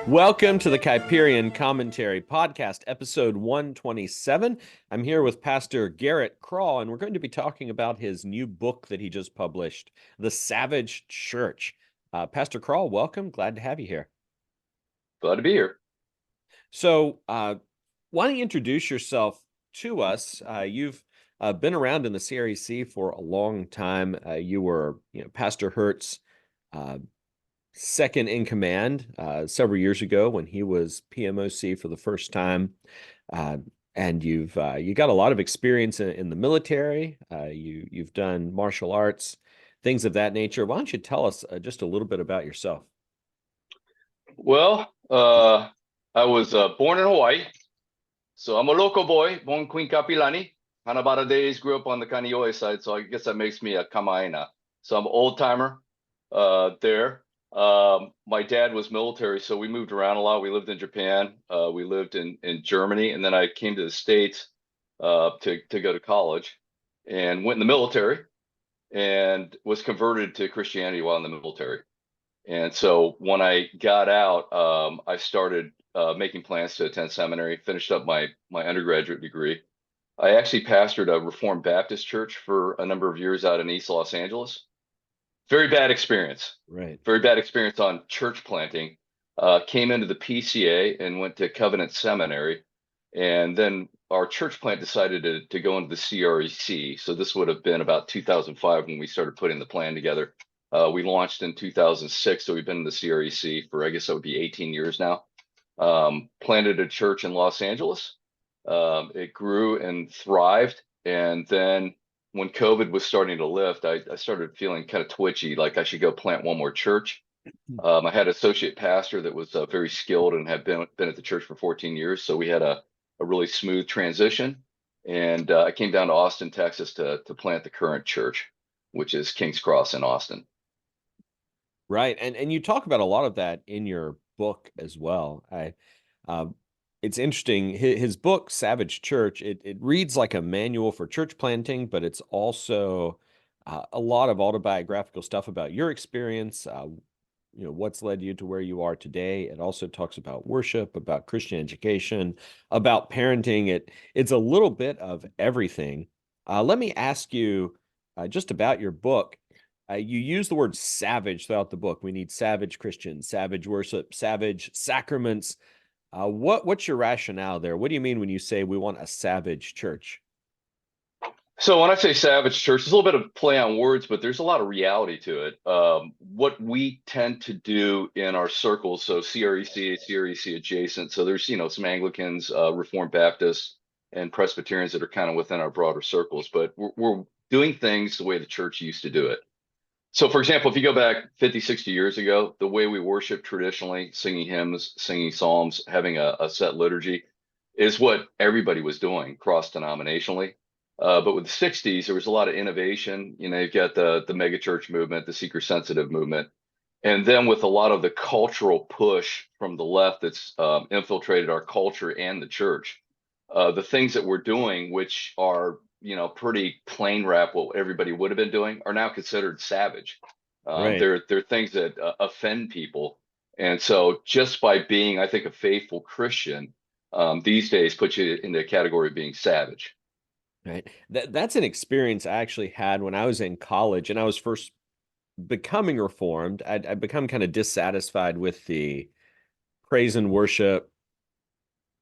Welcome to the Kyperian Commentary Podcast, episode 127. I'm here with Pastor Garrett Craw, and we're going to be talking about his new book that he just published, The Savage Church. Pastor Craw, welcome. Glad to have you here. Glad to be here. So, why don't you introduce yourself to us? You've been around in the CREC for a long time. You were, Pastor Hurt's second in command several years ago when he was PMOC for the first time. And you've you got a lot of experience in the military. You've done martial arts, things of that nature. Why don't you tell us just a little bit about yourself? Well, I was born in Hawaii, so I'm a local boy, born Queen Kapilani. Hanabara days, grew up on the Kaneohe side, so I guess that makes me a Kamaina. So I'm an old timer there. My dad was military, so we moved around a lot. We lived in Japan, we lived in Germany, and then I came to the States to go to college and went in the military and was converted to Christianity while in the military. And so when I got out, I started making plans to attend seminary, finished up my undergraduate degree. I actually pastored a Reformed Baptist church for a number of years out in East Los Angeles. Very bad experience. Right. Very bad experience on church planting. Came into the PCA and went to Covenant Seminary. And then our church plant decided to go into the CREC. So this would have been about 2005 when we started putting the plan together. We launched in 2006, so we've been in the CREC for, I guess that would be 18 years now. Planted a church in Los Angeles. It grew and thrived. And then when COVID was starting to lift, I started feeling kind of twitchy, like I should go plant one more church. I had an associate pastor that was very skilled and had been at the church for 14 years. So we had a really smooth transition. And I came down to Austin, Texas to plant the current church, which is King's Cross in Austin. Right. And you talk about a lot of that in your book as well. It's interesting. His book, Savage Church, it reads like a manual for church planting, but it's also a lot of autobiographical stuff about your experience, what's led you to where you are today. It also talks about worship, about Christian education, about parenting. It's a little bit of everything. Let me ask you just about your book. You use the word savage throughout the book. We need savage Christians, savage worship, savage sacraments. What's your rationale there? What do you mean when you say we want a savage church? So when I say savage church, there's a little bit of play on words, but there's a lot of reality to it. What we tend to do in our circles, so CREC, CREC adjacent. So there's, some Anglicans, Reformed Baptists, and Presbyterians that are kind of within our broader circles, but we're doing things the way the church used to do it. So, for example, if you go back 50, 60 years ago, the way we worship traditionally, singing hymns, singing psalms, having a set liturgy, is what everybody was doing cross-denominationally. But with the 60s, there was a lot of innovation. You've got the megachurch movement, the seeker-sensitive movement. And then with a lot of the cultural push from the left that's infiltrated our culture and the church, the things that we're doing, which are pretty plain rap, what everybody would have been doing, are now considered savage. Right. They're things that offend people. And so just by being, I think, a faithful Christian these days puts you in the category of being savage. Right. That's an experience I actually had when I was in college and I was first becoming reformed. I'd become kind of dissatisfied with the praise and worship,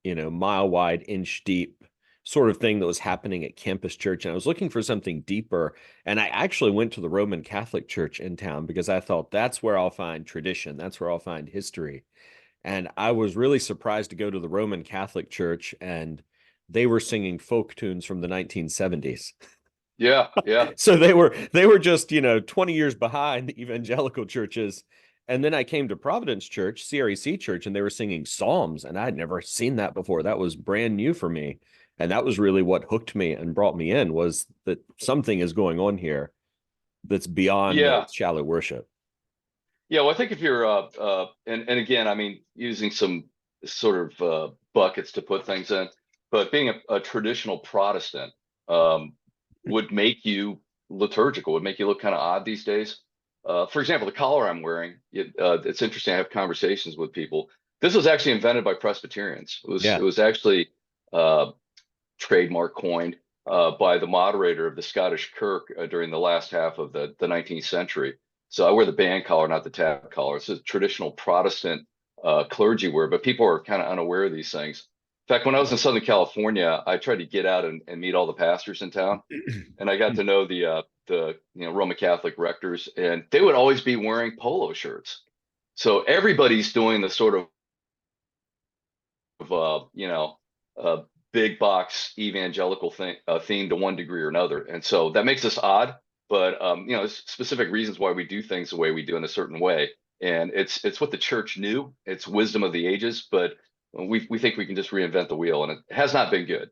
mile wide, inch deep sort of thing that was happening at campus church. And I was looking for something deeper. And I actually went to the Roman Catholic Church in town because I thought that's where I'll find tradition. That's where I'll find history. And I was really surprised to go to the Roman Catholic Church and they were singing folk tunes from the 1970s. Yeah, yeah. So they were just, 20 years behind the evangelical churches. And then I came to Providence Church, CREC Church, and they were singing psalms, and I had never seen that before. That was brand new for me. And that was really what hooked me and brought me in, was that something is going on here that's beyond Yeah. shallow worship. Yeah, well, I think if you're and again, I mean, using some sort of buckets to put things in, but being a traditional Protestant would make you liturgical, would make you look kind of odd these days. For example, the collar I'm wearing, it's interesting. I have conversations with people. This was actually invented by Presbyterians. It Yeah. was actually uh, trademark coined by the moderator of the Scottish Kirk during the last half of the 19th century. So I wear the band collar, not the tab collar. It's a traditional Protestant clergy wear, but people are kind of unaware of these things. In fact, when I was in Southern California, I tried to get out and meet all the pastors in town, and I got to know the Roman Catholic rectors, and they would always be wearing polo shirts. So everybody's doing the sort of uh, big box evangelical theme to one degree or another, and so that makes us odd. But there's specific reasons why we do things the way we do in a certain way, and it's what the church knew. It's wisdom of the ages, but we think we can just reinvent the wheel, and it has not been good.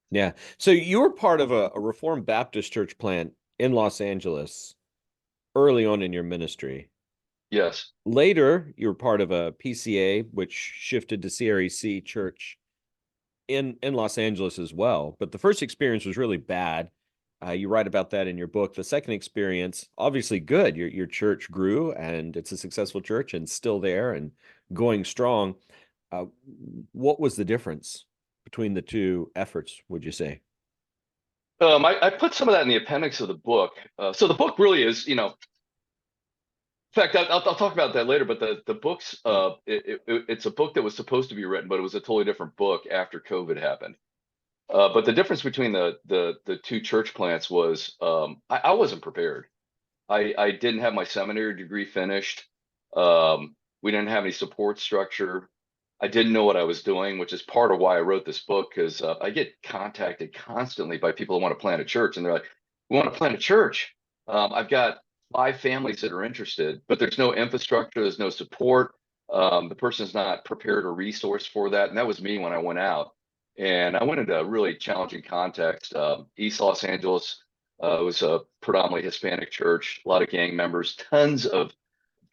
Yeah. So you were part of a Reformed Baptist church plant in Los Angeles early on in your ministry. Yes. Later, you were part of a PCA, which shifted to CREC Church in Los Angeles as well. But the first experience was really bad. You write about that in your book. The second experience, obviously good. Your church grew, and it's a successful church, and still there and going strong. Uh, what was the difference between the two efforts, would you say? I put some of that in the appendix of the book. So the book really is, in fact, I'll talk about that later. But the book's it's a book that was supposed to be written, but it was a totally different book after COVID happened. But the difference between the two church plants was I wasn't prepared. I didn't have my seminary degree finished. We didn't have any support structure. I didn't know what I was doing, which is part of why I wrote this book, because I get contacted constantly by people who want to plant a church, and they're like, "We want to plant a church. I've got 5 families that are interested, but there's no infrastructure, there's no support. The person's not prepared or resourced for that." And that was me when I went out, and I went into a really challenging context. East Los Angeles, it was a predominantly Hispanic church, a lot of gang members, tons of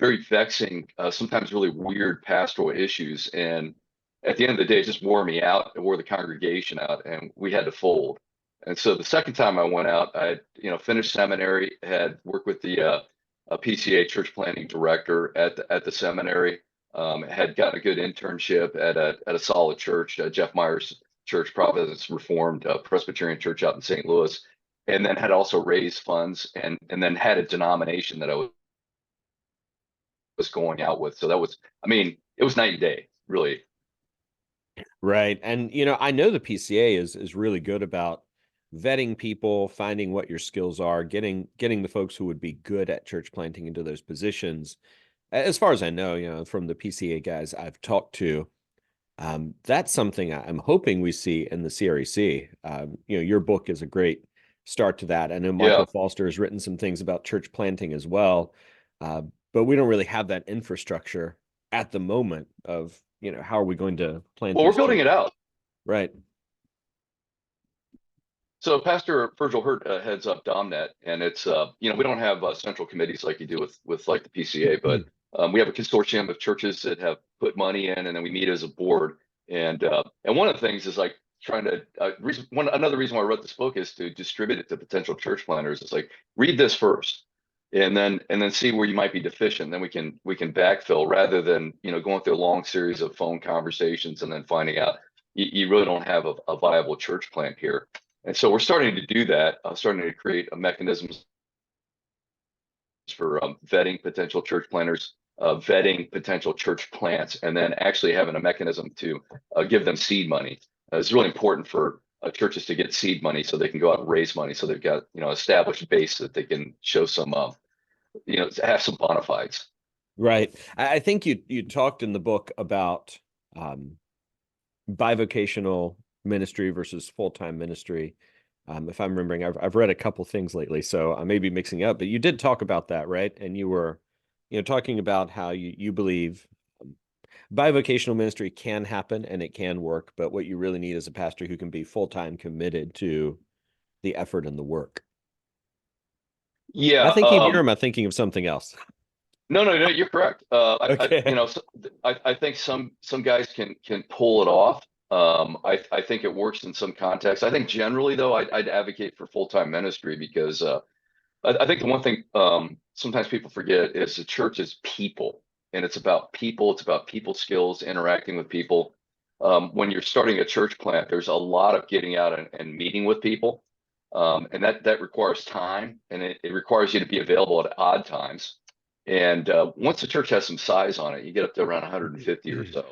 very vexing, sometimes really weird pastoral issues. And at the end of the day, it just wore me out. It wore the congregation out, and we had to fold. And so the second time I went out, I finished seminary, had worked with the PCA church planning director at the seminary, had gotten a good internship at a solid church, Jeff Myers Church, Providence Reformed Presbyterian Church out in St. Louis, and then had also raised funds and then had a denomination that I was going out with. So that was, I mean, it was night and day, really. Right. And I know the PCA is really good about vetting people, finding what your skills are, getting the folks who would be good at church planting into those positions. As far as I know, from the PCA guys I've talked to, that's something I'm hoping we see in the CREC. Your book is a great start to that. I know Yeah. Michael Foster has written some things about church planting as well, uh, but we don't really have that infrastructure at the moment of, how are we going to plant Well, we're these building churches? it out. Right. So Pastor Virgil Hurt heads up DomNet, and it's we don't have central committees like you do with like the PCA, but we have a consortium of churches that have put money in, and then we meet as a board. And one of the things is like trying to another reason why I wrote this book is to distribute it to potential church planners. It's like, read this first, and then see where you might be deficient. Then we can backfill, rather than going through a long series of phone conversations and then finding out you really don't have a viable church plant here. And so we're starting to do that, starting to create a mechanisms for vetting potential church planners, vetting potential church plants, and then actually having a mechanism to give them seed money. It's really important for churches to get seed money so they can go out and raise money, so they've got established base that they can show some have some bona fides. Right. I think you talked in the book about um, bivocational ministry versus full-time ministry. If I'm remembering, I've read a couple things lately, so I may be mixing up, but you did talk about that, right? And you were, talking about how you believe bivocational ministry can happen and it can work, but what you really need is a pastor who can be full-time committed to the effort and the work. Am I Yeah. thinking of you, or am I thinking of something else? No, no, no, you're correct. Okay. I think some guys can pull it off. I think it works in some contexts. I think generally, though, I'd advocate for full-time ministry, because I think the one thing sometimes people forget is the church is people. and it's about people. It's about people skills, interacting with people. When you're starting a church plant, there's a lot of getting out and meeting with people, and that requires time, and it requires you to be available at odd times. And once the church has some size on it, you get up to around 150 or so.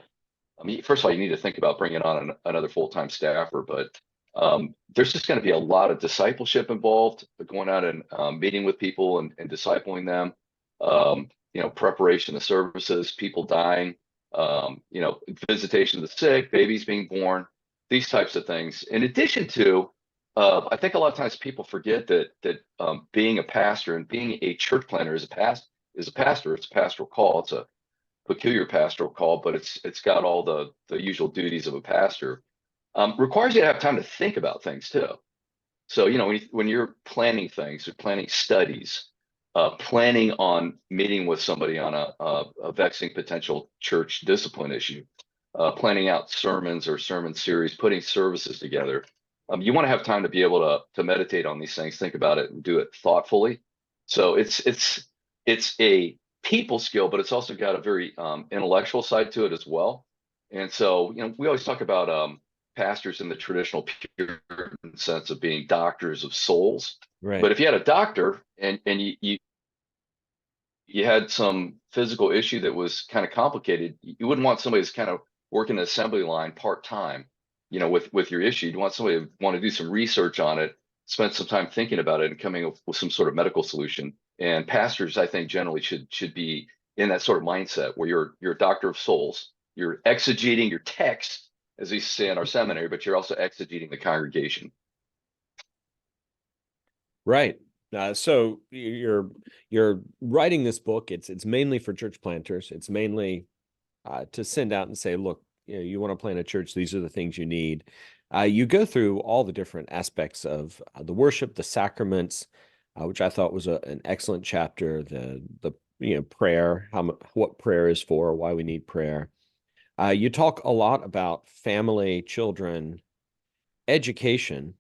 I mean, first of all, you need to think about bringing on another full-time staffer, but there's just going to be a lot of discipleship involved, going out and meeting with people and discipling them. Preparation of services, people dying, visitation of the sick, babies being born, these types of things. In addition to, I think a lot of times people forget that being a pastor and being a church planter is a pastor. It's a pastoral call. It's a peculiar pastoral call, but it's got all the usual duties of a pastor. Requires you to have time to think about things too. So, when you're planning things, or planning studies, planning on meeting with somebody on a vexing potential church discipline issue, planning out sermons or sermon series, putting services together, you want to have time to be able to meditate on these things, think about it, and do it thoughtfully. So it's a people skill, but it's also got a very intellectual side to it as well. And so, we always talk about pastors in the traditional Puritan sense of being doctors of souls. Right. But if you had a doctor and you had some physical issue that was kind of complicated, you wouldn't want somebody who's kind of working an assembly line part time, with your issue. You'd want somebody to want to do some research on it, spend some time thinking about it, and coming up with some sort of medical solution. And pastors, I think, generally should be in that sort of mindset where you're a doctor of souls. You're exegeting your text, as we say in our seminary, but you're also exegeting the congregation. Right. So you're writing this book. It's mainly for church planters. It's mainly to send out and say, look, you want to plant a church. These are the things you need. You go through all the different aspects of the worship, the sacraments, which I thought was an excellent chapter. The prayer, what prayer is for, why we need prayer. You talk a lot about family, children, education,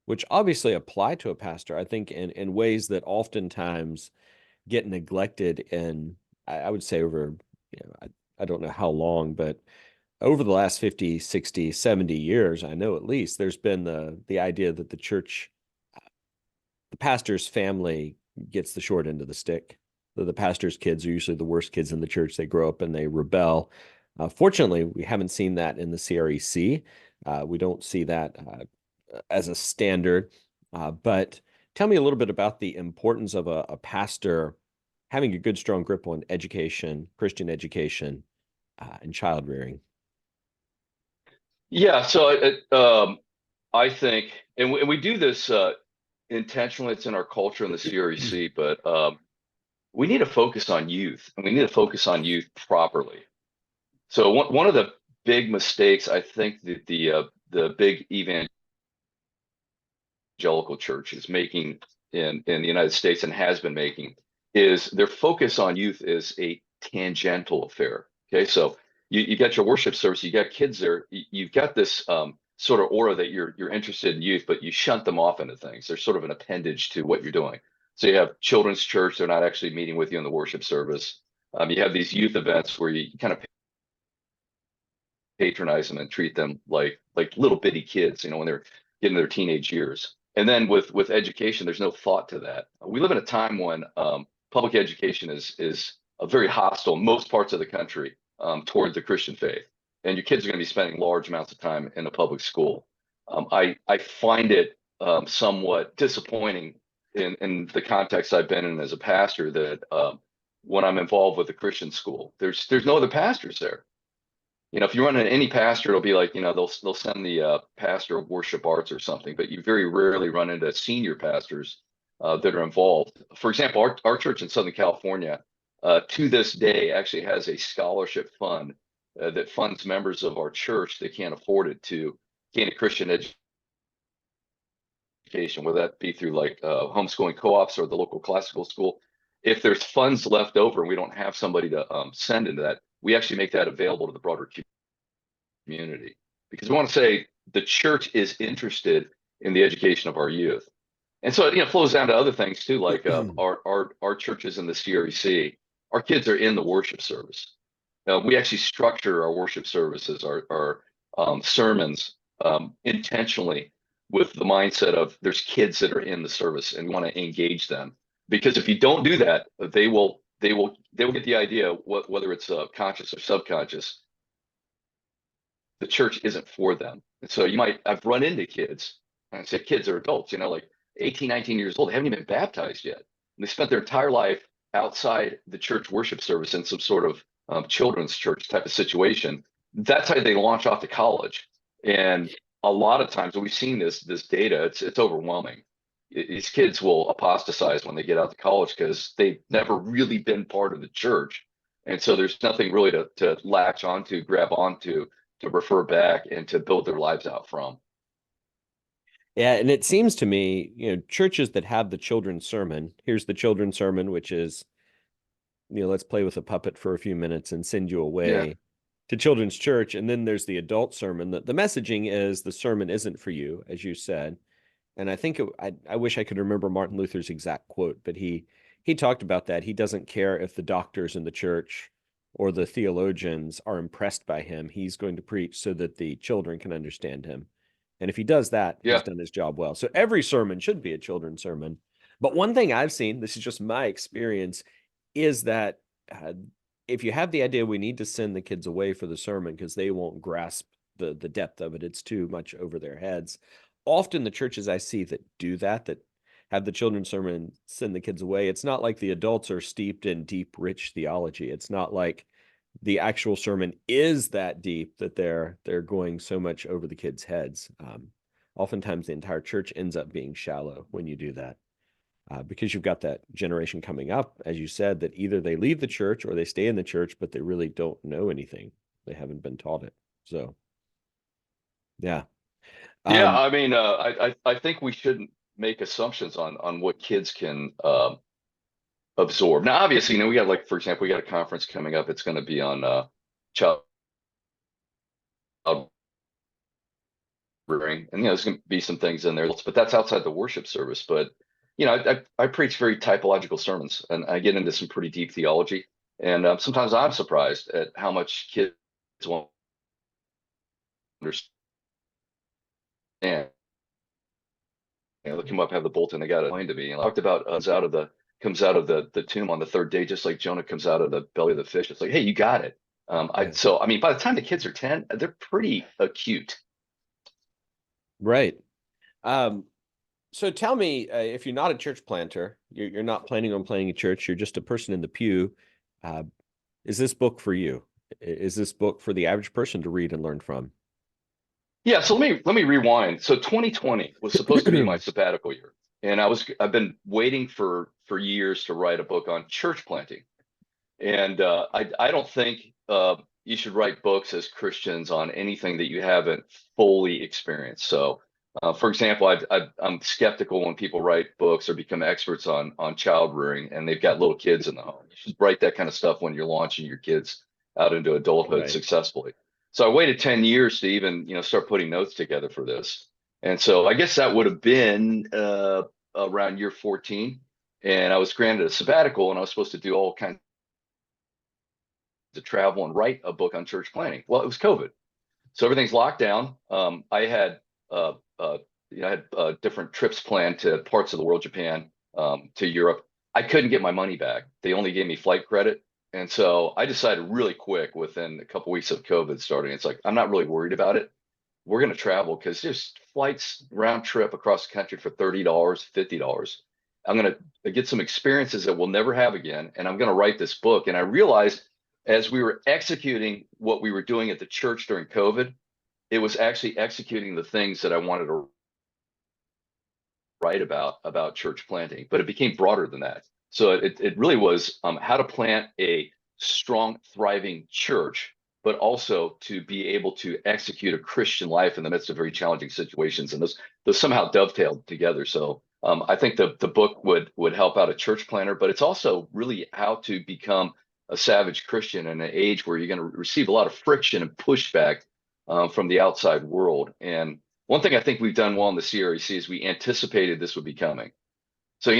which obviously apply to a pastor, I think, in ways that oftentimes get neglected in, I would say over, I don't know how long, but over the last 50, 60, 70 years, I know at least there's been the idea that the church, the pastor's family gets the short end of the stick. The pastor's kids are usually the worst kids in the church. They grow up and they rebel. Fortunately, we haven't seen that in the CREC. We don't see that as a standard. But tell me a little bit about the importance of a pastor having a good, strong grip on education, Christian education, and child rearing. Yeah, so I think, and we do this intentionally. It's in our culture in the CREC, but we need to focus on youth, and we need to focus on youth properly. So one of the big mistakes I think that the big evangelical church is making in the United States, and has been making, is their focus on youth is a tangential affair. Okay, so you got your worship service, you got kids there, you've got this sort of aura that you're interested in youth, but you shunt them off into things. They're sort of an appendage to what you're doing. So you have children's church, they're not actually meeting with you in the worship service. You have these youth events where you kind of patronize them and treat them like little bitty kids, when they're getting their teenage years. And then with education, there's no thought to that. We live in a time when public education is a very hostile in most parts of the country toward the Christian faith, and your kids are going to be spending large amounts of time in a public school. I find it somewhat disappointing in the context I've been in as a pastor that when I'm involved with a Christian school, there's no other pastors there. If you run into any pastor, it'll be like, they'll send the pastor of worship arts or something, but you very rarely run into senior pastors that are involved. For example, our church in Southern California, to this day, actually has a scholarship fund that funds members of our church that can't afford it to gain a Christian education, whether that be through like homeschooling co-ops or the local classical school. If there's funds left over and we don't have somebody to send into that, we actually make that available to the broader community, because we want to say the church is interested in the education of our youth. And so it flows down to other things too, like our churches in the CREC. our kids are in the worship service. We actually structure our worship services, our sermons, intentionally with the mindset of there's kids that are in the service and we want to engage them. Because if you don't do that, they will get the idea, whether it's conscious or subconscious, the church isn't for them. And so I've run into kids, and I say kids are adults, like 18, 19 years old, they haven't even been baptized yet. And they spent their entire life outside the church worship service in some sort of children's church type of situation. That's how they launch off to college. And a lot of times, we've seen this data, it's overwhelming. These kids will apostatize when they get out to college because they've never really been part of the church. And so there's nothing really to latch onto, grab onto, to refer back and to build their lives out from. Yeah, and it seems to me, churches that have the children's sermon, here's the children's sermon, which is, let's play with a puppet for a few minutes and send you Yeah. away to children's church. And then there's the adult sermon. The messaging is the sermon isn't for you, as you said. And I think I wish I could remember Martin Luther's exact quote, but he talked about that. He doesn't care if the doctors in the church or the theologians are impressed by him. He's going to preach so that the children can understand him. And if he does that, he's Yeah. done his job well. So every sermon should be a children's sermon. But one thing I've seen, this is just my experience, is that if you have the idea we need to send the kids away for the sermon because they won't grasp the depth of it, it's too much over their heads. Often the churches I see that do that have the children's sermon send the kids away, it's not like the adults are steeped in deep, rich theology. It's not like the actual sermon is that deep that they're going so much over the kids' heads. Oftentimes the entire church ends up being shallow when you do that. Because you've got that generation coming up, as you said, that either they leave the church or they stay in the church, but they really don't know anything. They haven't been taught it. So, yeah. Yeah. Um, I mean, I think we shouldn't make assumptions on what kids can absorb. Now, obviously, we got, like, for example, we got a conference coming up. It's going to be on child rearing, and there's going to be some things in there, but that's outside the worship service. But I preach very typological sermons, and I get into some pretty deep theology. And sometimes I'm surprised at how much kids won't understand. They come up, have the bolt, and they got it explained to me. And I talked about comes out of the tomb on the third day, just like Jonah comes out of the belly of the fish. It's like, hey, you got it. yeah, I mean, by the time the kids are 10, they're pretty acute. right. Um, so tell me, if you're not a church planter, you're not planning on planting a church, you're just a person in the pew. Uh, is this book for you? Is this book for the average person to read and learn from? Yeah, so let me rewind. So 2020 was supposed to be my sabbatical year, and I've been waiting for years to write a book on church planting. And I don't think you should write books as Christians on anything that you haven't fully experienced. So, for example, I'm skeptical when people write books or become experts on child rearing and they've got little kids in the home. You should write that kind of stuff when you're launching your kids out into adulthood Right. successfully. So I waited 10 years to even start putting notes together for this. And so I guess that would have been around year 14. And I was granted a sabbatical, and I was supposed to do all kinds to travel and write a book on church planting. Well, it was COVID, so everything's locked down. I had different trips planned to parts of the world, Japan, to Europe. I couldn't get my money back. They only gave me flight credit, and so I decided really quick, within a couple weeks of COVID starting, it's like, I'm not really worried about it. We're going to travel because there's flights round trip across the country for $30, $50. I'm going to get some experiences that we'll never have again. And I'm going to write this book. And I realized, as we were executing what we were doing at the church during COVID, it was actually executing the things that I wanted to write about church planting, but it became broader than that. So it really was how to plant a strong, thriving church, but also to be able to execute a Christian life in the midst of very challenging situations, and those somehow dovetailed together. So I think the book would help out a church planter, but it's also really how to become a savage Christian in an age where you're going to receive a lot of friction and pushback from the outside world. And one thing I think we've done well in the CREC is we anticipated this would be coming. So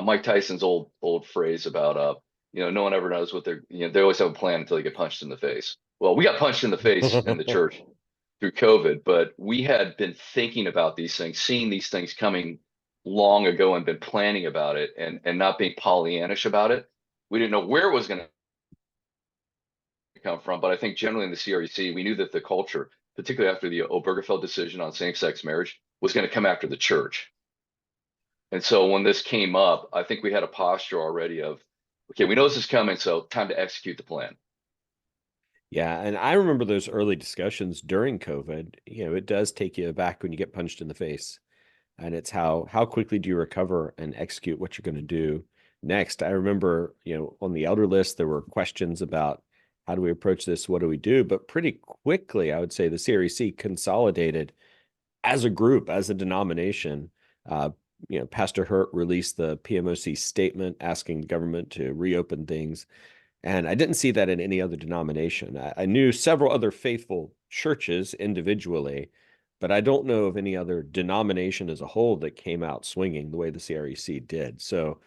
Mike Tyson's old phrase about No one ever knows what they always have a plan until they get punched in the face. Well, we got punched in the face in the church through COVID, but we had been thinking about these things, seeing these things coming long ago and been planning about it and not being Pollyannish about it. We didn't know where it was going to come from, but I think generally in the CREC, we knew that the culture, particularly after the Obergefell decision on same-sex marriage, was going to come after the church. And so when this came up, I think we had a posture already of, okay, we know this is coming, so time to execute the plan. Yeah, and I remember those early discussions during COVID. It does take you back when you get punched in the face. And it's how quickly do you recover and execute what you're going to do next. I remember, on the elder list, there were questions about how do we approach this? What do we do? But pretty quickly, I would say the CREC consolidated as a group, as a denomination. Uh, Pastor Hurt released the PMOC statement asking the government to reopen things. And I didn't see that in any other denomination. I knew several other faithful churches individually, but I don't know of any other denomination as a whole that came out swinging the way the CREC did. So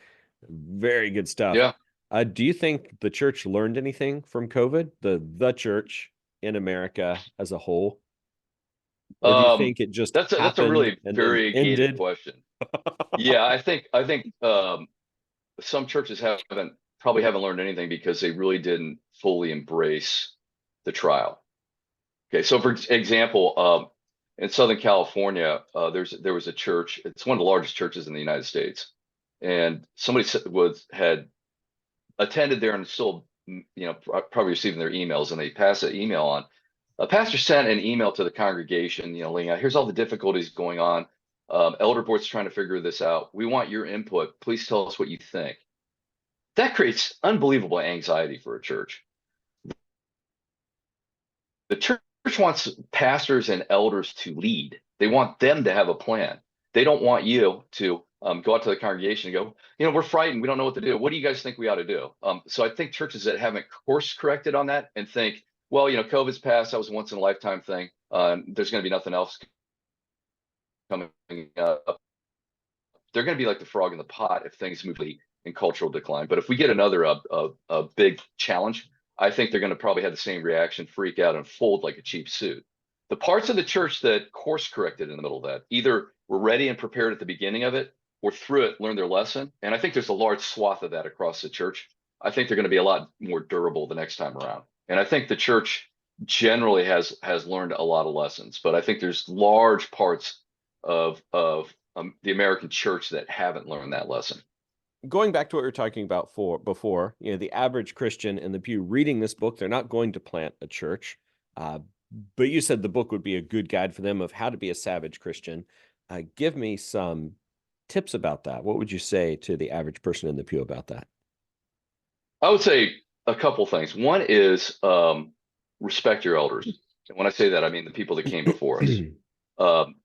very good stuff. Yeah. Do you think the church learned anything from COVID, the church in America as a whole? Or do you Um, think it just that's a happened really and then variegated ended? question. Yeah, I think some churches probably haven't learned anything because they really didn't fully embrace the trial. Okay, so for example, in Southern California, there was a church. It's one of the largest churches in the United States, and somebody had attended there and still, probably receiving their emails, and they passed the email on. A pastor sent an email to the congregation, laying out, here's all the difficulties going on. Elder board's trying to figure this out. We want your input. Please tell us what you think. That creates unbelievable anxiety for a church. The church wants pastors and elders to lead. They want them to have a plan. They don't want you to go out to the congregation and go, we're frightened. We don't know what to do. What do you guys think we ought to do? So I think churches that haven't course corrected on that and think, well, COVID's passed. That was a once in a lifetime thing. There's going to be nothing else coming up. They're going to be like the frog in the pot if things move in cultural decline. But if we get another a big challenge, I think they're going to probably have the same reaction, freak out, and fold like a cheap suit. The parts of the church that course corrected in the middle of that either were ready and prepared at the beginning of it, or through it learned their lesson. And I think there's a large swath of that across the church. I think they're going to be a lot more durable the next time around. And I think the church generally has learned a lot of lessons. But I think there's large parts of the American church that haven't learned that lesson. Going back to what we were talking about before, the average Christian in the pew reading this book, they're not going to plant a church. Uh, but you said the book would be a good guide for them of how to be a savage Christian. Give me some tips about that. What would you say to the average person in the pew about that? I would say a couple things. One is respect your elders. And when I say that, I mean the people that came before us. Um,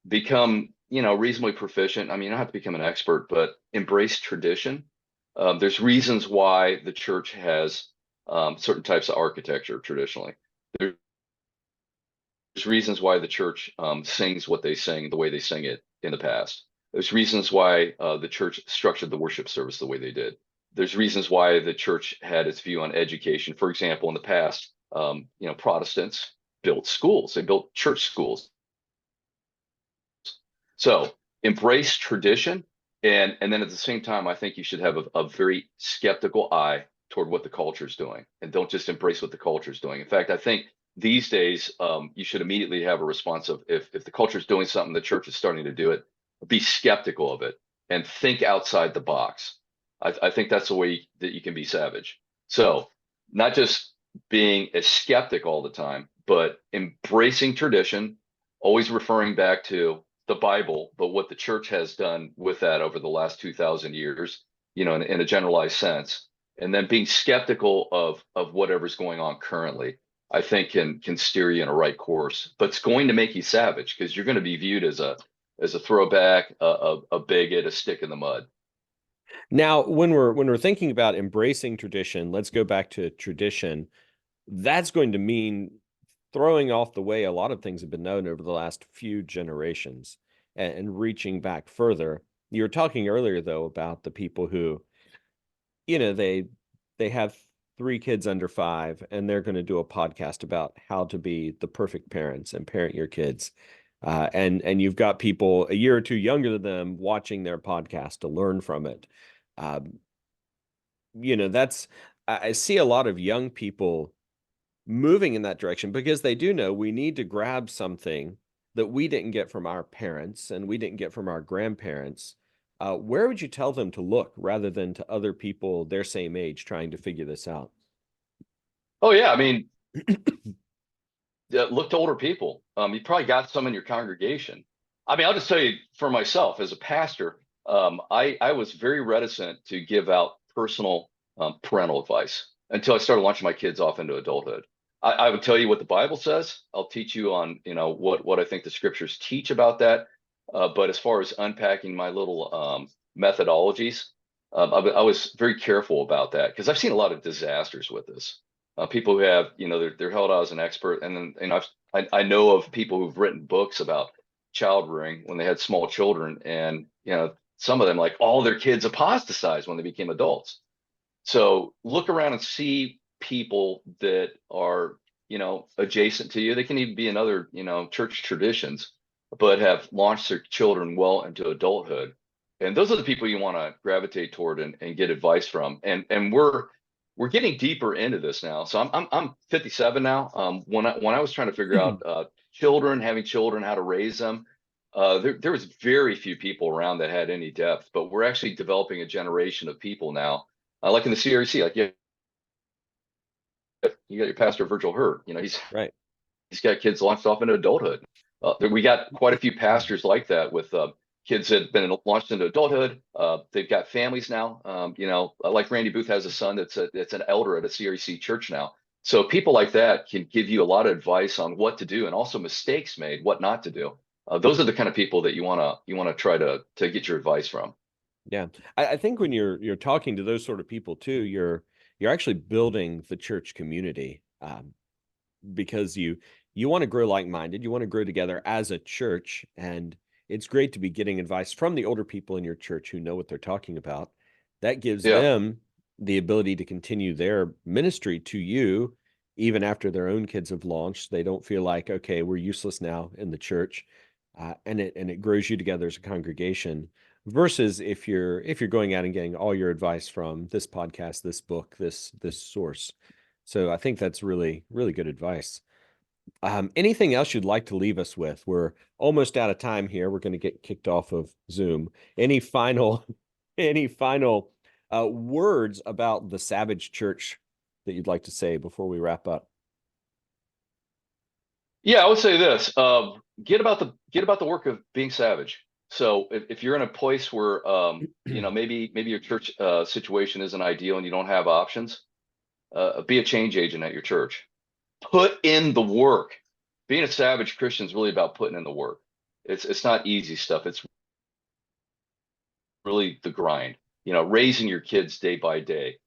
Become, reasonably proficient. I mean, you don't have to become an expert, but embrace tradition. There's reasons why the church has certain types of architecture traditionally. There's reasons why the church sings what they sing the way they sing it in the past. There's reasons why the church structured the worship service the way they did. There's reasons why the church had its view on education. For example, in the past, Protestants built schools. They built church schools. So embrace tradition. And then at the same time, I think you should have a very skeptical eye toward what the culture is doing, and don't just embrace what the culture is doing. In fact, I think these days you should immediately have a response of if the culture is doing something, the church is starting to do it, be skeptical of it and think outside the box. I think that's the way that you can be savage. So not just being a skeptic all the time, but embracing tradition, always referring back to the Bible, but what the church has done with that over the last 2,000 years, in a generalized sense, and then being skeptical of whatever's going on currently, I think can steer you in a right course. But it's going to make you savage because you're going to be viewed as a throwback, a bigot, a stick in the mud. Now, when we're thinking about embracing tradition, let's go back to tradition. That's going to mean throwing off the way a lot of things have been known over the last few generations and reaching back further. You were talking earlier, though, about the people who, they they have 3 kids under 5, and they're going to do a podcast about how to be the perfect parents and parent your kids. And you've got people a year or two younger than them watching their podcast to learn from it. Um, that's I see a lot of young people moving in that direction because they do know we need to grab something that we didn't get from our parents and we didn't get from our grandparents. Where would you tell them to look rather than to other people their same age trying to figure this out? Oh yeah, I mean, look to older people. You probably got some in your congregation. I mean, I'll just tell you for myself as a pastor, I was very reticent to give out personal parental advice until I started launching my kids off into adulthood. I would tell you what the Bible says. I'll teach you on, what I think the scriptures teach about that. But as far as unpacking my little methodologies, I was very careful about that because I've seen a lot of disasters with this. People who have, they're held out as an expert, and then I know of people who've written books about child rearing when they had small children, and some of them, like, all their kids apostatized when they became adults. So look around and see people that are, adjacent to you. They can even be in other, church traditions, but have launched their children well into adulthood. And those are the people you want to gravitate toward and get advice from. And we're getting deeper into this now. So I'm 57 now. When I was trying to figure out having children, how to raise them, there was very few people around that had any depth. But we're actually developing a generation of people now, like in the CRC, like you got your pastor Virgil Hurt. Right. He's got kids launched off into adulthood. We got quite a few pastors like that with kids that have been launched into adulthood. They've got families now. Like Randy Booth has a son that's an elder at a CRC church now. So people like that can give you a lot of advice on what to do and also mistakes made, what not to do. Those are the kind of people that you wanna try to get your advice from. Yeah. I think when you're talking to those sort of people too, you're actually building the church community. Because you want to grow like-minded, you want to grow together as a church, and it's great to be getting advice from the older people in your church who know what they're talking about. That gives Yeah. them the ability to continue their ministry to you even after their own kids have launched. They don't feel like, okay, we're useless now in the church. And it grows you together as a congregation versus if you're going out and getting all your advice from this podcast, this book, this source. So I think that's really, really good advice. Anything else you'd like to leave us with? We're almost out of time here. We're going to get kicked off of Zoom. Any final, any final words about the Savage Church that you'd like to say before we wrap up? Yeah, I would say this: get about the work of being savage. So if you're in a place where maybe your church situation isn't ideal and you don't have options, be a change agent at your church. Put in the work. Being a savage Christian is really about putting in the work. It's not easy stuff. It's really the grind. Raising your kids day by day,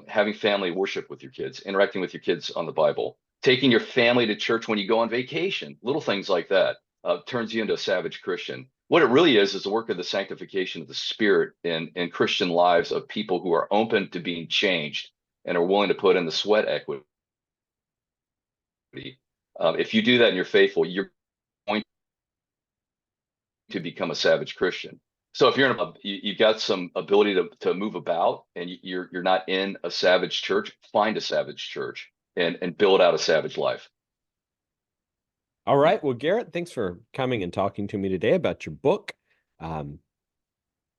having family worship with your kids, interacting with your kids on the Bible, taking your family to church when you go on vacation, little things like that, turns you into a savage Christian. What it really is the work of the sanctification of the Spirit in Christian lives of people who are open to being changed and are willing to put in the sweat equity. If you do that and you're faithful, you're going to become a savage Christian. So if you've got some ability to move about and you're not in a savage church, find a savage church and build out a savage life. All right. Well, Garrett, thanks for coming and talking to me today about your book. Going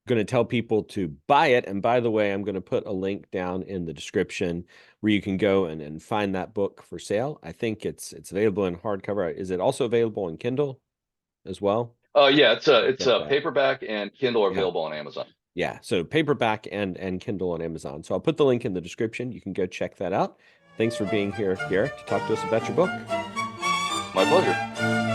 to tell people to buy it. And by the way, I'm going to put a link down in the description where you can go and find that book for sale. I think it's available in hardcover. Is it also available in Kindle as well? Yeah, it's a Check that. paperback and Kindle are Yeah. available on Amazon. Yeah, so paperback and Kindle on Amazon. So I'll put the link in the description. You can go check that out. Thanks for being here, Garrett, to talk to us about your book. My pleasure.